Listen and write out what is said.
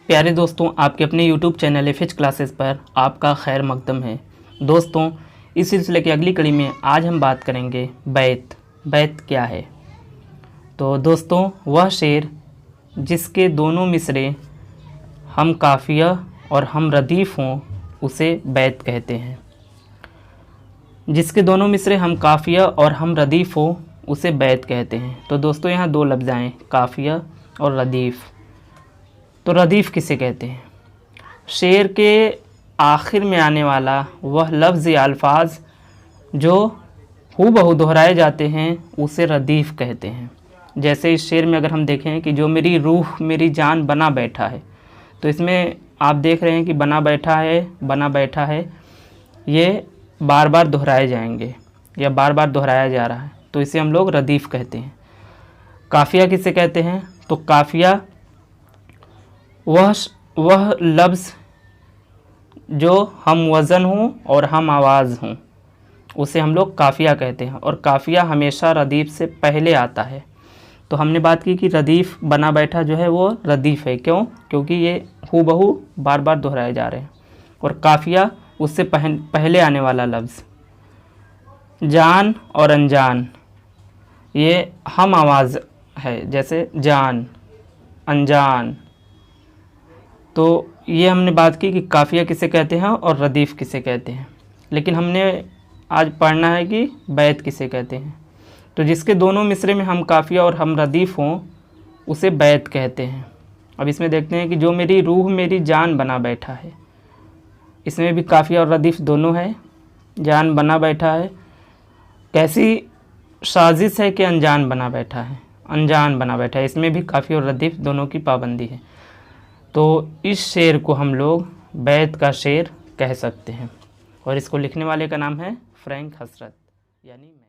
प्यारे दोस्तों, आपके अपने YouTube चैनल एफएच क्लासेस पर आपका खैर मकदम है। दोस्तों, इस सिलसिले की अगली कड़ी में आज हम बात करेंगे बैत। बैत क्या है? तो दोस्तों, वह शेर जिसके दोनों मिसरे हम काफ़िया और हम रदीफ़ हों उसे बैत कहते हैं। जिसके दोनों मिसरे हम काफ़िया और हम रदीफ़ हो उसे बैत कहते हैं। तो दोस्तों, यहाँ दो लफ्ज़ आए, काफ़िया और रदीफ़। तो रदीफ़ किसे कहते हैं? शेर के आखिर में आने वाला वह लफ्ज़ या अल्फाज जो हूबहू दोहराए जाते हैं उसे रदीफ़ कहते हैं। जैसे इस शेर में अगर हम देखें कि जो मेरी रूह मेरी जान बना बैठा है, तो इसमें आप देख रहे हैं कि बना बैठा है ये बार बार दोहराए जाएंगे या बार बार दोहराया जा रहा है, तो इसे हम लोग रदीफ़ कहते हैं। काफ़िया किसे कहते हैं? तो काफ़िया वह लफ्ज़ जो हम वज़न हों और हम आवाज़ हों उसे हम लोग काफ़िया कहते हैं। और काफ़िया हमेशा रदीफ़ से पहले आता है। तो हमने बात की कि रदीफ़ बना बैठा जो है वो रदीफ़ है। क्यों? क्योंकि ये हूबहू बार बार दोहराए जा रहे हैं। और काफ़िया उससे पहले आने वाला लफ्ज़। जान और अनजान ये हम आवाज़ है, जैसे जान, अनजान। तो ये हमने बात की कि काफ़िया किसे कहते हैं और रदीफ़ किसे कहते हैं। लेकिन हमने आज पढ़ना है कि बैत किसे कहते हैं। तो जिसके दोनों मिसरे में हम काफ़िया और हम रदीफ़ हों उसे बैत कहते हैं। अब इसमें देखते हैं कि जो मेरी रूह मेरी जान बना बैठा है, इसमें भी काफ़िया और रदीफ़ दोनों है। जान बना बैठा है, कैसी साजिश है कि अनजान बना बैठा है, अनजान बना बैठा है, इसमें भी काफ़िया और रदीफ़ दोनों की पाबंदी है। तो इस शेर को हम लोग बैत का शेर कह सकते हैं। और इसको लिखने वाले का नाम है फ्रैंक हसरत, यानी मैं।